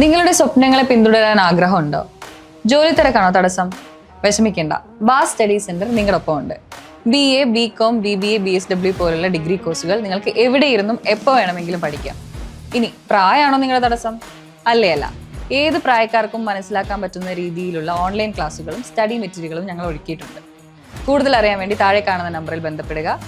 നിങ്ങളുടെ സ്വപ്നങ്ങളെ പിന്തുടരാൻ ആഗ്രഹമുണ്ടോ? ജോലി തിരക്കാണോ തടസ്സം? വിഷമിക്കേണ്ട, ബാസ് സ്റ്റഡി സെന്റർ നിങ്ങളൊപ്പം ഉണ്ട്. BA, BCom, BBA, BSW പോലുള്ള ഡിഗ്രി കോഴ്സുകൾ നിങ്ങൾക്ക് എവിടെയിരുന്നും എപ്പോൾ വേണമെങ്കിലും പഠിക്കാം. ഇനി പ്രായമാണോ നിങ്ങളുടെ തടസ്സം? അല്ല. ഏത് പ്രായക്കാർക്കും മനസ്സിലാക്കാൻ പറ്റുന്ന രീതിയിലുള്ള ഓൺലൈൻ ക്ലാസ്സുകളും സ്റ്റഡി മെറ്റീരിയലുകളും ഞങ്ങൾ ഒരുക്കിയിട്ടുണ്ട്. കൂടുതൽ അറിയാൻ വേണ്ടി താഴെ കാണുന്ന നമ്പറിൽ ബന്ധപ്പെടുക.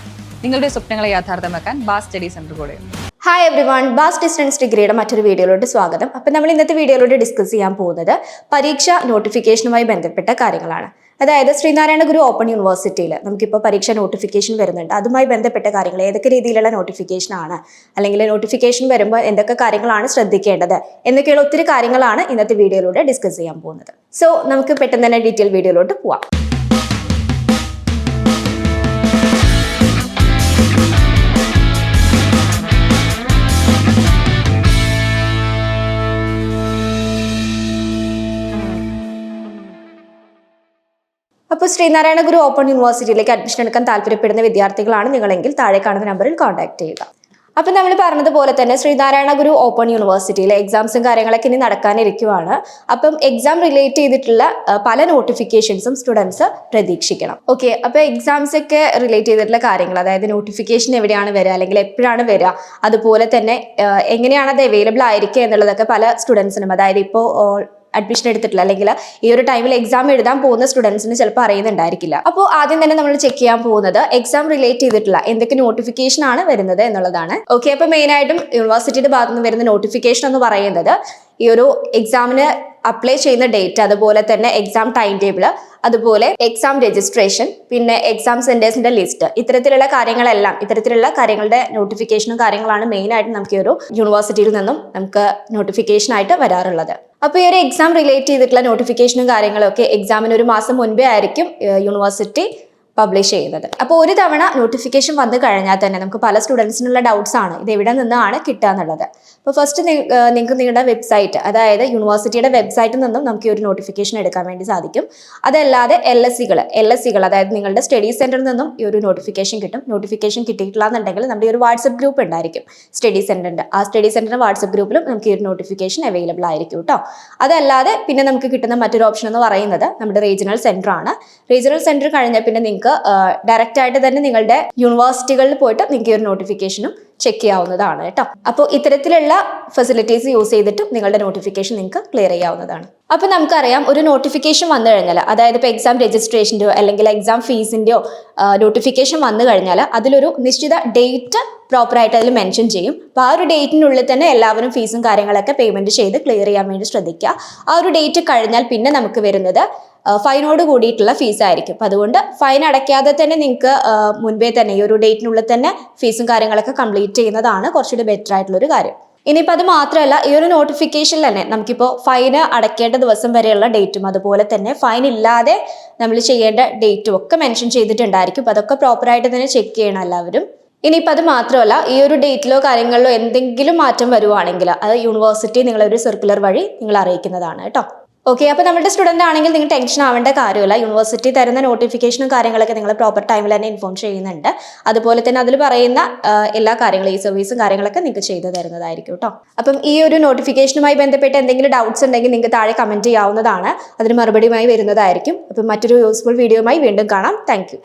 നിങ്ങളുടെ സ്വപ്നങ്ങളെ യാഥാർത്ഥ്യമാക്കാൻ ബാസ് സ്റ്റഡി സെന്റർ കൂടെയുണ്ട്. Hi everyone, Baz distance ഡിഗ്രിയുടെ മറ്റൊരു വീഡിയോയിലോട്ട് സ്വാഗതം. അപ്പം നമ്മൾ ഇന്നത്തെ വീഡിയോയിലോട്ട് ഡിസ്കസ് ചെയ്യാൻ പോകുന്നത് പരീക്ഷ നോട്ടിഫിക്കേഷനുമായി ബന്ധപ്പെട്ട കാര്യങ്ങളാണ്. അതായത് ശ്രീനാരായണ ഗുരു ഓപ്പൺ യൂണിവേഴ്സിറ്റിയിൽ നമുക്കിപ്പോൾ പരീക്ഷ നോട്ടിഫിക്കേഷൻ വരുന്നുണ്ട്. അതുമായി ബന്ധപ്പെട്ട കാര്യങ്ങൾ, ഏതൊക്കെ രീതിയിലുള്ള നോട്ടിഫിക്കേഷൻ ആണ്, അല്ലെങ്കിൽ നോട്ടിഫിക്കേഷൻ വരുമ്പോൾ എന്തൊക്കെ കാര്യങ്ങളാണ് ശ്രദ്ധിക്കേണ്ടത് എന്നൊക്കെയുള്ള ഒത്തിരി കാര്യങ്ങളാണ് ഇന്നത്തെ വീഡിയോയിലൂടെ ഡിസ്കസ് ചെയ്യാൻ പോകുന്നത്. സോ നമുക്ക് പെട്ടെന്ന് തന്നെ ഡീറ്റെയിൽ വീഡിയോയിലോട്ട് പോവാം. അപ്പോൾ ശ്രീനാരായണ ഗുരു ഓപ്പൺ യൂണിവേഴ്സിറ്റിയിലേക്ക് അഡ്മിഷൻ എടുക്കാൻ താല്പര്യപ്പെടുന്ന വിദ്യാർത്ഥികളാണ് നിങ്ങളെങ്കിൽ താഴെ കാണുന്ന നമ്പറിൽ കോൺടാക്ട് ചെയ്യുക. അപ്പം നമ്മൾ പറഞ്ഞതുപോലെ തന്നെ ശ്രീനാരായണ ഗുരു ഓപ്പൺ യൂണിവേഴ്സിറ്റിയിലെ എക്സാംസും കാര്യങ്ങളൊക്കെ ഇനി നടക്കാനിരിക്കുവാണ്. അപ്പം എക്സാം റിലേറ്റ് ചെയ്തിട്ടുള്ള പല നോട്ടിഫിക്കേഷൻസും സ്റ്റുഡൻസ് പ്രതീക്ഷിക്കണം. ഓക്കെ, അപ്പോൾ എക്സാംസ് ഒക്കെ റിലേറ്റ് ചെയ്തിട്ടുള്ള കാര്യങ്ങൾ, അതായത് നോട്ടിഫിക്കേഷൻ എവിടെയാണ് വരിക, അല്ലെങ്കിൽ എപ്പോഴാണ് വരിക, അതുപോലെ തന്നെ എങ്ങനെയാണ് അത് അവൈലബിൾ ആയിരിക്കുക എന്നുള്ളതൊക്കെ പല സ്റ്റുഡൻസിനും, അതായത് ഇപ്പോൾ അഡ്മിഷൻ എടുത്തിട്ടില്ല അല്ലെങ്കിൽ ഈ ഒരു ടൈമിൽ എക്സാം എഴുതാൻ പോകുന്ന സ്റ്റുഡൻസിന് ചിലപ്പോൾ അറിയുന്നുണ്ടായിരിക്കില്ല. അപ്പോൾ ആദ്യം തന്നെ നമ്മൾ ചെക്ക് ചെയ്യാൻ പോകുന്നത് എക്സാം റിലേറ്റ് ചെയ്തിട്ടുള്ള എന്തൊക്കെ നോട്ടിഫിക്കേഷൻ ആണ് വരുന്നത് എന്നുള്ളതാണ്. ഓക്കെ, അപ്പോൾ മെയിൻ ആയിട്ടും യൂണിവേഴ്സിറ്റിയുടെ ഭാഗത്ത് നിന്ന് വരുന്ന നോട്ടിഫിക്കേഷൻ എന്ന് പറയുന്നത് ഈ ഒരു എക്സാമിന് അപ്ലൈ ചെയ്യുന്ന ഡേറ്റ്, അതുപോലെ തന്നെ എക്സാം ടൈം ടേബിൾ, അതുപോലെ എക്സാം രജിസ്ട്രേഷൻ, പിന്നെ എക്സാം സെന്റേഴ്സിന്റെ ലിസ്റ്റ്, ഇത്തരത്തിലുള്ള കാര്യങ്ങളുടെ നോട്ടിഫിക്കേഷനും കാര്യങ്ങളാണ് മെയിൻ ആയിട്ട് നമുക്ക് ഈ ഒരു യൂണിവേഴ്സിറ്റിയിൽ നിന്നും നമുക്ക് നോട്ടിഫിക്കേഷൻ ആയിട്ട് വരാറുള്ളത്. അപ്പോൾ ഈ ഒരു എക്സാം റിലേറ്റ് ചെയ്തിട്ടുള്ള നോട്ടിഫിക്കേഷനും കാര്യങ്ങളൊക്കെ എക്സാമിന് ഒരു മാസം മുൻപേ ആയിരിക്കും യൂണിവേഴ്സിറ്റി പബ്ലിഷ് ചെയ്യുന്നത്. അപ്പോൾ ഒരു തവണ നോട്ടിഫിക്കേഷൻ വന്നു കഴിഞ്ഞാൽ തന്നെ നമുക്ക് പല സ്റ്റുഡൻസിനുള്ള ഡൗട്ട്സ് ആണ് ഇത് എവിടെ നിന്നാണ് കിട്ടുക എന്നുള്ളത്. അപ്പോൾ ഫസ്റ്റ് നിങ്ങൾക്ക് നിങ്ങളുടെ വെബ്സൈറ്റ്, അതായത് യൂണിവേഴ്സിറ്റിയുടെ വെബ്സൈറ്റിൽ നിന്നും നമുക്ക് ഈ ഒരു നോട്ടിഫിക്കേഷൻ എടുക്കാൻ വേണ്ടി സാധിക്കും. അതല്ലാതെ LSC അതായത് നിങ്ങളുടെ സ്റ്റഡി സെന്ററിൽ നിന്നും ഈ ഒരു നോട്ടിഫിക്കേഷൻ കിട്ടും. നോട്ടിഫിക്കേഷൻ കിട്ടിയിട്ടില്ല എന്നുണ്ടെങ്കിൽ നമ്മുടെ ഈ ഒരു വാട്സപ്പ് ഗ്രൂപ്പ് ഉണ്ടായിരിക്കും സ്റ്റഡി സെന്ററിന്റെ. ആ സ്റ്റഡി സെന്ററിന്റെ വാട്സപ്പ് ഗ്രൂപ്പിലും നമുക്ക് ഈ ഒരു നോട്ടിഫിക്കേഷൻ അവൈലബിൾ ആയിരിക്കും കേട്ടോ. അതല്ലാതെ പിന്നെ നമുക്ക് കിട്ടുന്ന മറ്റൊരു ഓപ്ഷൻ എന്ന് പറയുന്നത് നമ്മുടെ റീജിയണൽ സെന്റർ ആണ്. റീജിയണൽ സെന്റർ കഴിഞ്ഞാൽ പിന്നെ നിങ്ങൾക്ക് ഡയറക്റ്റ് ആയിട്ട് തന്നെ നിങ്ങളുടെ യൂണിവേഴ്സിറ്റികളിൽ പോയിട്ട് നിങ്ങൾക്ക് ഈ ഒരു നോട്ടിഫിക്കേഷനും ചെക്ക് ചെയ്യാവുന്നതാണ് കേട്ടോ. അപ്പോൾ ഇത്തരത്തിലുള്ള ഫെസിലിറ്റീസ് യൂസ് ചെയ്തിട്ട് നിങ്ങളുടെ നോട്ടിഫിക്കേഷൻ നിങ്ങൾക്ക് ക്ലിയർ ചെയ്യാവുന്നതാണ്. അപ്പോൾ നമുക്കറിയാം, ഒരു നോട്ടിഫിക്കേഷൻ വന്നു കഴിഞ്ഞാൽ, അതായത് ഇപ്പോൾ എക്സാം രജിസ്ട്രേഷൻ്റെയോ അല്ലെങ്കിൽ എക്സാം ഫീസിൻ്റെയോ നോട്ടിഫിക്കേഷൻ വന്നു കഴിഞ്ഞാൽ അതിലൊരു നിശ്ചിത ഡേറ്റ് പ്രോപ്പറായിട്ട് അതിൽ മെൻഷൻ ചെയ്യും. അപ്പോൾ ആ ഒരു ഡേറ്റിനുള്ളിൽ തന്നെ എല്ലാവരും ഫീസും കാര്യങ്ങളൊക്കെ പേയ്മെൻറ്റ് ചെയ്ത് ക്ലിയർ ചെയ്യാൻ വേണ്ടി ശ്രദ്ധിക്കുക. ആ ഒരു ഡേറ്റ് കഴിഞ്ഞാൽ പിന്നെ നമുക്ക് വരുന്നത് ഫൈനോട് കൂടിയിട്ടുള്ള ഫീസ് ആയിരിക്കും. അപ്പം അതുകൊണ്ട് ഫൈൻ അടയ്ക്കാതെ തന്നെ നിങ്ങൾക്ക് മുൻപേ തന്നെ ഈ ഒരു ഡേറ്റിനുള്ളിൽ തന്നെ ഫീസും കാര്യങ്ങളൊക്കെ കംപ്ലീറ്റ് ചെയ്യുന്നതാണ് കുറച്ചുകൂടി ബെറ്റർ ആയിട്ടുള്ളൊരു കാര്യം. ഇനിയിപ്പോൾ അത് മാത്രമല്ല, ഈ ഒരു നോട്ടിഫിക്കേഷനിൽ തന്നെ നമുക്കിപ്പോൾ ഫൈന് അടയ്ക്കേണ്ട ദിവസം വരെയുള്ള ഡേറ്റും അതുപോലെ തന്നെ ഫൈൻ ഇല്ലാതെ നമ്മൾ ചെയ്യേണ്ട ഡേറ്റും ഒക്കെ മെൻഷൻ ചെയ്തിട്ടുണ്ടായിരിക്കും. അപ്പോൾ അതൊക്കെ പ്രോപ്പറായിട്ട് തന്നെ ചെക്ക് ചെയ്യണം എല്ലാവരും. ഇനിയിപ്പോൾ അത് മാത്രമല്ല, ഈ ഒരു ഡേറ്റിലോ കാര്യങ്ങളിലോ എന്തെങ്കിലും മാറ്റം വരുവാണെങ്കിൽ അത് യൂണിവേഴ്സിറ്റി നിങ്ങളൊരു സർക്കുലർ വഴി നിങ്ങൾ അറിയിക്കുന്നതാണ് കേട്ടോ. ഓക്കെ, അപ്പോൾ നമ്മുടെ സ്റ്റുഡൻ്റ് ആണെങ്കിൽ നിങ്ങൾ ടെൻഷൻ ആവേണ്ട കാര്യമില്ല. യൂണിവേഴ്സിറ്റി തരുന്ന നോട്ടിഫിക്കേഷനും കാര്യങ്ങളൊക്കെ നിങ്ങൾ പ്രോപ്പർ ടൈമിൽ തന്നെ ഇൻഫോം ചെയ്യുന്നുണ്ട്. അതുപോലെ തന്നെ അതിൽ പറയുന്ന എല്ലാ കാര്യങ്ങളും, ഈ സർവീസും കാര്യങ്ങളൊക്കെ നിങ്ങൾക്ക് ചെയ്തു തരുന്നതായിരിക്കും കേട്ടോ. അപ്പം ഈ ഒരു നോട്ടിഫിക്കേഷനുമായി ബന്ധപ്പെട്ട് എന്തെങ്കിലും ഡൗട്ട്സ് ഉണ്ടെങ്കിൽ നിങ്ങൾക്ക് താഴെ കമൻറ്റ് ചെയ്യാവുന്നതാണ്. അതിന് മറുപടിയുമായി വരുന്നതായിരിക്കും. അപ്പം മറ്റൊരു യൂസ്ഫുൾ വീഡിയോയുമായി വീണ്ടും കാണാം. താങ്ക്